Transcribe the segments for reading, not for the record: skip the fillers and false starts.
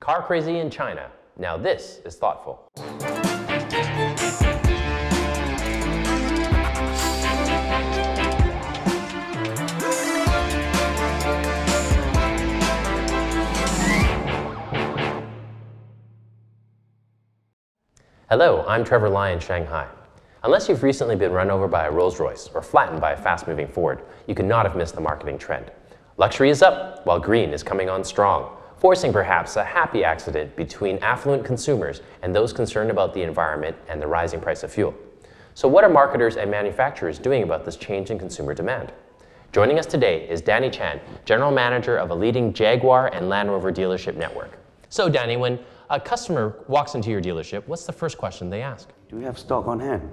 Car crazy in China. Now this is thoughtful. Hello, I'm Trevor Lai in Shanghai. Unless you've recently been run over by a Rolls-Royce or flattened by a fast-moving Ford, you could not have missed the marketing trend. Luxury is up, while green is coming on strong, forcing perhaps a happy accident between affluent consumers and those concerned about the environment and the rising price of fuel. So what are marketers and manufacturers doing about this change in consumer demand? Joining us today is Danny Chan, General Manager of a leading Jaguar and Land Rover dealership network. So Danny, when a customer walks into your dealership, what's the first question they ask? Do we have stock on hand?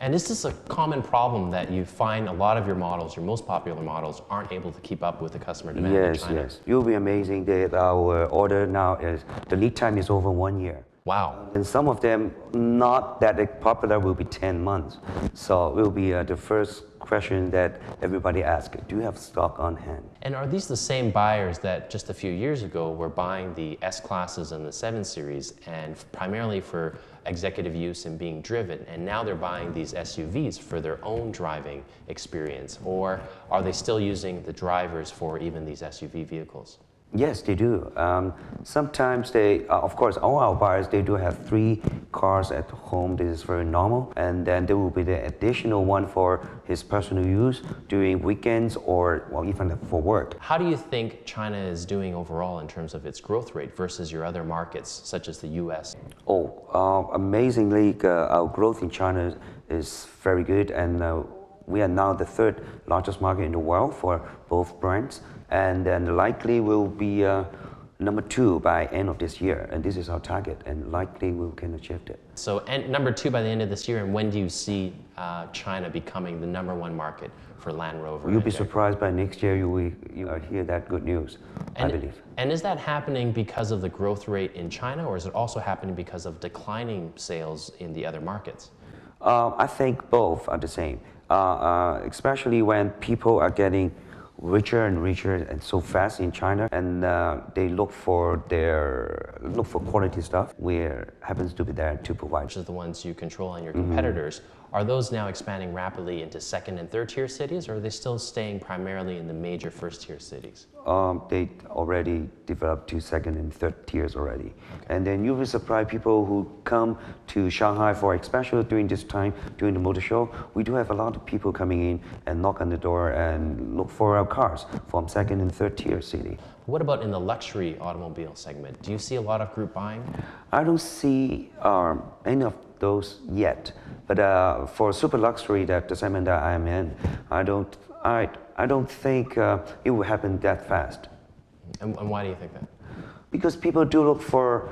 And is this a common problem that you find a lot of your models, your most popular models, aren't able to keep up with the customer demand in China? Yes. You'll be amazing that our order now is, the lead time is over 1 year. Wow. And some of them not that popular will be 10 months. So it will be the first question that everybody asks, do you have stock on hand? And are these the same buyers that just a few years ago were buying the S-Classes and the 7 Series and primarily for executive use and being driven, and now they're buying these SUVs for their own driving experience? Or are they still using the drivers for even these SUV vehicles? Yes, they do. Sometimes they, of course, all our buyers, they do have 3 cars at home. This is very normal. And then there will be the additional one for his personal use during weekends or well, even for work. How do you think China is doing overall in terms of its growth rate versus your other markets, such as the US? Amazingly, our growth in China is very good. And we are now the 3rd largest market in the world for both brands. And then likely will be number 2 by end of this year. And this is our target, and likely we can achieve it. So number 2 by the end of this year, and when do you see China becoming the number 1 market for Land Rover? You'll be surprised by next year you will hear that good news, I believe. And is that happening because of the growth rate in China, or is it also happening because of declining sales in the other markets? I think both are the same, especially when people are getting richer and richer and so fast in China, and they look for quality stuff. Where happens to be there to provide. Which is the ones you control and your competitors. Are those now expanding rapidly into 2nd and 3rd tier cities, or are they still staying primarily in the major 1st tier cities? They already developed to 2nd and 3rd tiers already. Okay. And then you'll be surprised people who come to Shanghai for, especially during this time, during the Motor Show, we do have a lot of people coming in and knock on the door and look for our cars from 2nd and 3rd tier city. What about in the luxury automobile segment? Do you see a lot of group buying? I don't see any of those yet. But for super luxury, the segment that I'm in, I don't think it will happen that fast. And why do you think that? Because people do look for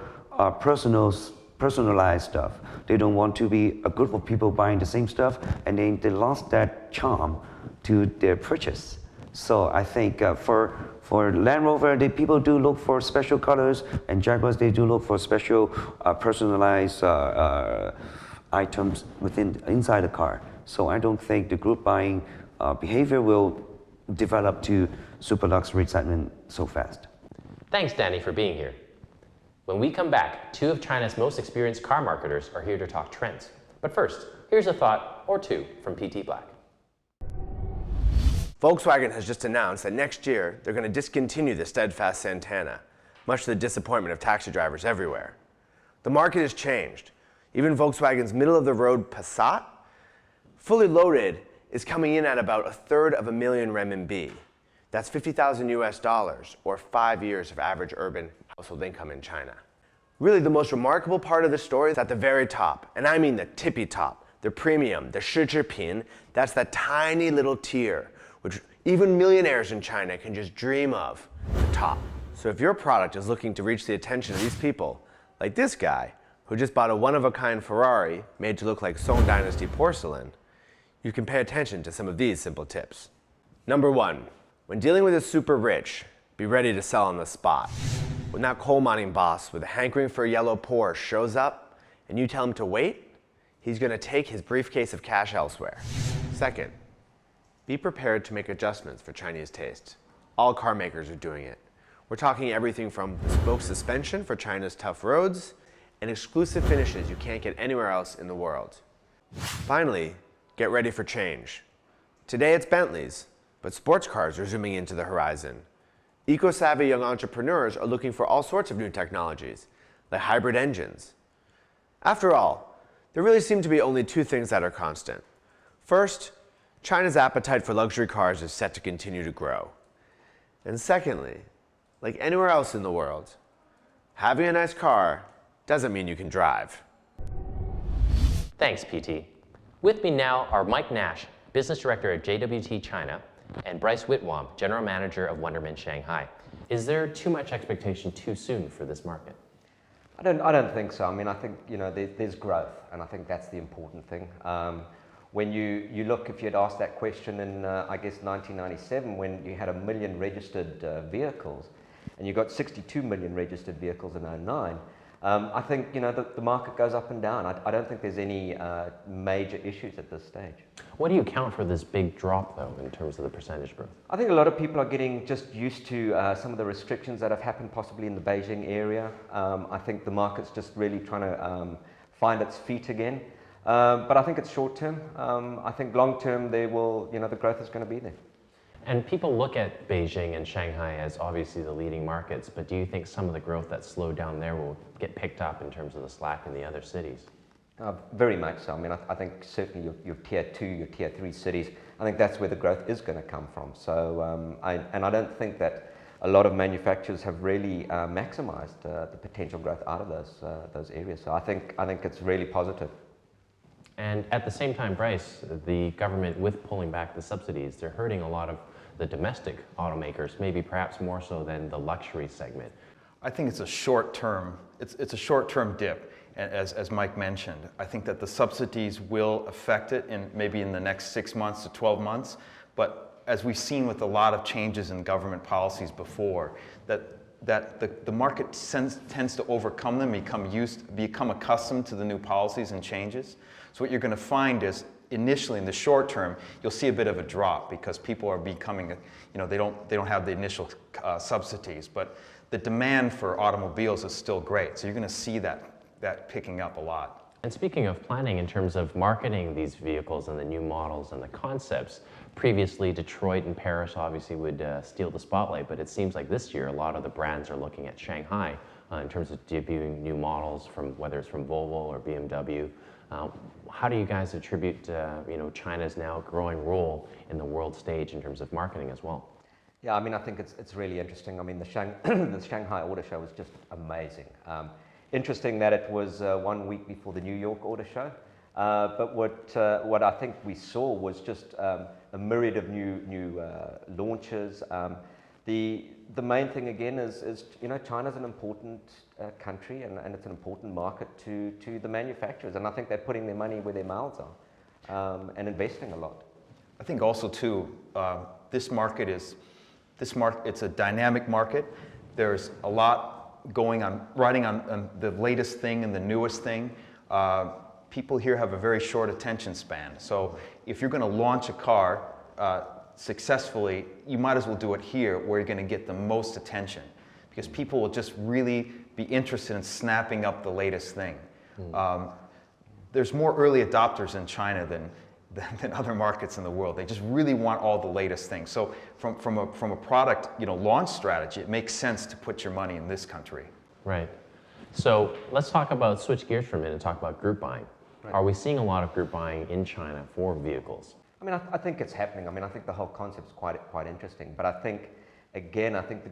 personalized stuff. They don't want to be a group of people buying the same stuff, and then they lost that charm to their purchase. So I think for Land Rover, people do look for special colors, and Jaguars, they do look for special personalized items inside the car. So I don't think the group buying behavior will develop to super luxury segment so fast. Thanks, Danny, for being here. When we come back, 2 of China's most experienced car marketers are here to talk trends. But first, here's a thought or 2 from PT Black. Volkswagen has just announced that next year they're going to discontinue the Steadfast Santana, much to the disappointment of taxi drivers everywhere. The market has changed. Even Volkswagen's middle-of-the-road Passat, fully loaded, is coming in at about 1/3 renminbi. That's $50,000 or 5 years of average urban household income in China. Really, the most remarkable part of the story is at the very top, and I mean the tippy top, the premium, the 奢侈品, that's that tiny little tier, which even millionaires in China can just dream of, the top. So if your product is looking to reach the attention of these people, like this guy, who just bought a one-of-a-kind Ferrari made to look like Song Dynasty porcelain, you can pay attention to some of these simple tips. Number 1, when dealing with the super rich, be ready to sell on the spot. When that coal mining boss with a hankering for a yellow Porsche shows up and you tell him to wait, he's going to take his briefcase of cash elsewhere. Second, be prepared to make adjustments for Chinese taste. All car makers are doing it. We're talking everything from bespoke suspension for China's tough roads and exclusive finishes you can't get anywhere else in the world. Finally, get ready for change. Today it's Bentleys, but sports cars are zooming into the horizon. Eco-savvy young entrepreneurs are looking for all sorts of new technologies, like hybrid engines. After all, there really seem to be only two things that are constant. First, China's appetite for luxury cars is set to continue to grow. And secondly, like anywhere else in the world, having a nice car doesn't mean you can drive. Thanks, PT. With me now are Mike Nash, Business Director at JWT China, and Bryce Whitwam, General Manager of Wonderman Shanghai. Is there too much expectation too soon for this market? I don't think so. I mean, I think, there's growth, and I think that's the important thing. When you look, if you had asked that question in, I guess, 1997, when you had 1 million registered vehicles, and you got 62 million registered vehicles in 2009, I think, the market goes up and down. I don't think there's any major issues at this stage. What do you account for this big drop, though, in terms of the percentage growth? I think a lot of people are getting just used to some of the restrictions that have happened possibly in the Beijing area. I think the market's just really trying to find its feet again. But I think it's short term. I think long term, the growth is going to be there. And people look at Beijing and Shanghai as obviously the leading markets, but do you think some of the growth that slowed down there will get picked up in terms of the slack in the other cities? Very much so. I mean, I think certainly your tier 2, your tier 3 cities, I think that's where the growth is going to come from. So, I don't think that a lot of manufacturers have really maximized the potential growth out of those areas. So I think it's really positive. And at the same time, Bryce, the government, with pulling back the subsidies, they're hurting a lot of the domestic automakers, maybe perhaps more so than the luxury segment. I think it's a short-term, it's a short-term dip, as Mike mentioned. I think that the subsidies will affect it maybe in the next 6 months to 12 months, but as we've seen with a lot of changes in government policies before, that the market tends to overcome them, become accustomed to the new policies and changes. So what you're going to find is, initially in the short term, you'll see a bit of a drop because people are becoming, they don't have the initial subsidies, but the demand for automobiles is still great. So you're going to see that picking up a lot. And speaking of planning in terms of marketing these vehicles and the new models and the concepts, previously Detroit and Paris obviously would steal the spotlight, but it seems like this year a lot of the brands are looking at Shanghai in terms of debuting new models, whether it's from Volvo or BMW. How do you guys attribute China's now growing role in the world stage in terms of marketing as well? Yeah, I mean, I think it's really interesting. I mean, the Shanghai Auto Show was just amazing. Interesting that it was 1 week before the New York Auto Show. But what I think we saw was just a myriad of new launches. The main thing again is China's an important country and it's an important market to the manufacturers, and I think they're putting their money where their mouths are and investing a lot. I think also too, it's a dynamic market. There's a lot going on, riding on the latest thing and the newest thing. People here have a very short attention span. So if you're going to launch a car successfully, you might as well do it here where you're going to get the most attention, because people will just really be interested in snapping up the latest thing. There's more early adopters in China than other markets in the world. They just really want all the latest things. So from a product launch strategy, it makes sense to put your money in this country. Right. So let's switch gears for a minute and talk about group buying. Right. Are we seeing a lot of group buying in China for vehicles? I mean, I think it's happening. I mean, I think the whole concept is quite interesting. But I think the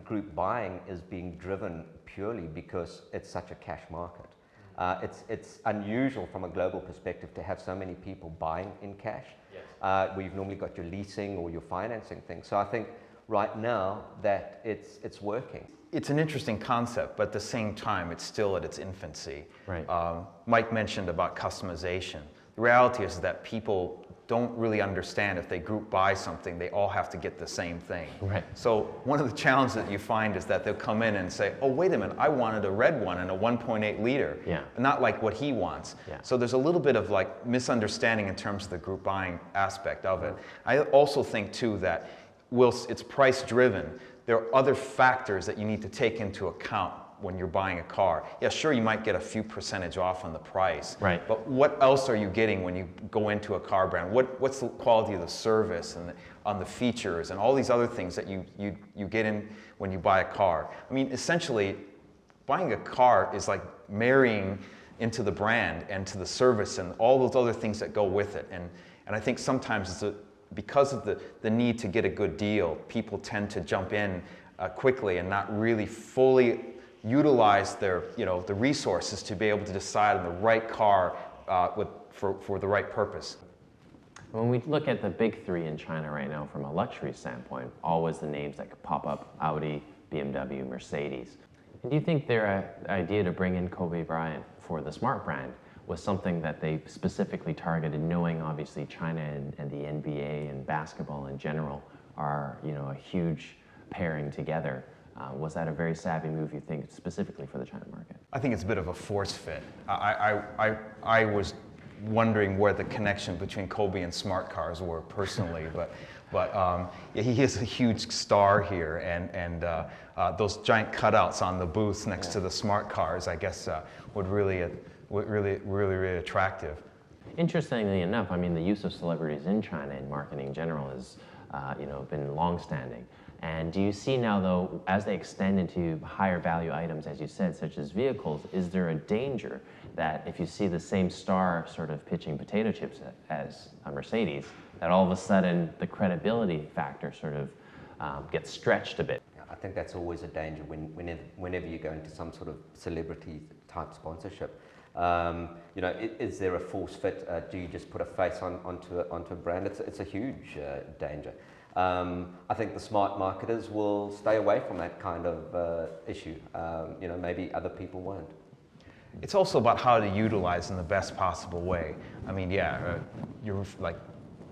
group buying is being driven purely because it's such a cash market. It's unusual from a global perspective to have so many people buying in cash. Yes. Where you've normally got your leasing or your financing thing. So I think right now that it's working. It's an interesting concept, but at the same time, it's still at its infancy. Right. Mike mentioned about customization. The reality is that people don't really understand if they group buy something, they all have to get the same thing. Right. So one of the challenges that you find is that they'll come in and say, oh, wait a minute, I wanted a red one and a 1.8 liter, not like what he wants. Yeah. So there's a little bit of like misunderstanding in terms of the group buying aspect of it. I also think too that whilst it's price driven, there are other factors that you need to take into account when you're buying a car. Yeah, sure, you might get a few percentage off on the price. Right. But what else are you getting when you go into a car brand? What's the quality of the service and on the features and all these other things that you get in when you buy a car? I mean, essentially, buying a car is like marrying into the brand and to the service and all those other things that go with it. And I think sometimes because of the need to get a good deal, people tend to jump in quickly and not really fully utilize their, the resources to be able to decide on the right car for the right purpose. When we look at the big three in China right now from a luxury standpoint, always the names that could pop up: Audi, BMW, Mercedes. And do you think their idea to bring in Kobe Bryant for the Smart brand was something that they specifically targeted, knowing obviously China and the NBA and basketball in general are a huge pairing together? Was that a very savvy move, you think, specifically for the China market? I think it's a bit of a force fit. I was wondering where the connection between Kobe and smart cars were personally, but yeah, he is a huge star here, and those giant cutouts on the booths next to the smart cars, I guess, would really attractive. Interestingly enough, I mean, the use of celebrities in China in marketing in general has been long-standing. And do you see now, though, as they extend into higher value items, as you said, such as vehicles, is there a danger that if you see the same star sort of pitching potato chips as a Mercedes, that all of a sudden the credibility factor sort of gets stretched a bit? I think that's always a danger whenever you go into some sort of celebrity type sponsorship. Is there a force fit? Do you just put a face onto a brand? It's a huge danger. I think the smart marketers will stay away from that kind of issue. Maybe other people won't. It's also about how to utilize in the best possible way. I mean, you're like,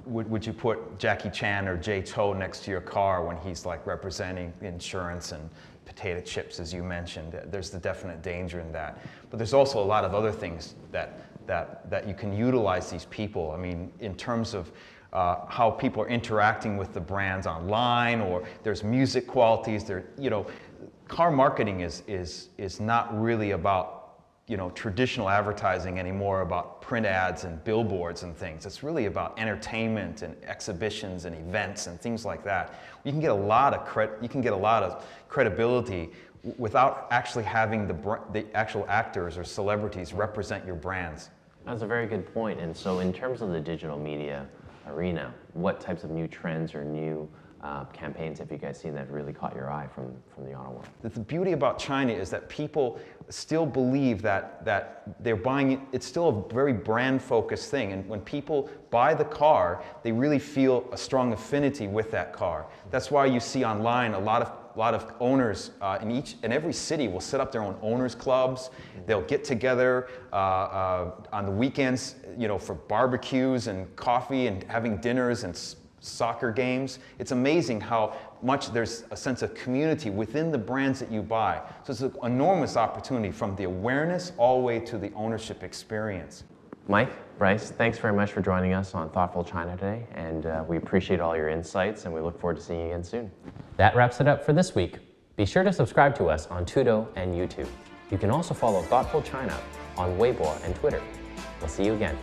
would you put Jackie Chan or Jay Chou next to your car when he's like representing insurance and potato chips, as you mentioned? There's the definite danger in that. But there's also a lot of other things that you can utilize these people. I mean, in terms of how people are interacting with the brands online, or there's music qualities. Car marketing is not really about traditional advertising anymore, about print ads and billboards and things. It's really about entertainment and exhibitions and events and things like that. You can get a lot of credibility without actually having the actual actors or celebrities represent your brands. That's a very good point. And so in terms of the digital media arena, what types of new trends or new campaigns have you guys seen that really caught your eye from the auto world? The beauty about China is that people still believe that they're buying, it's still a very brand-focused thing. And when people buy the car, they really feel a strong affinity with that car. That's why you see online a lot of owners in every city will set up their own owners clubs. They'll get together on the weekends, for barbecues and coffee and having dinners and soccer games. It's amazing how much there's a sense of community within the brands that you buy. So it's an enormous opportunity from the awareness all the way to the ownership experience. Mike, Bryce, thanks very much for joining us on Thoughtful China today, and we appreciate all your insights, and we look forward to seeing you again soon. That wraps it up for this week. Be sure to subscribe to us on Tudo and YouTube. You can also follow Thoughtful China on Weibo and Twitter. We'll see you again.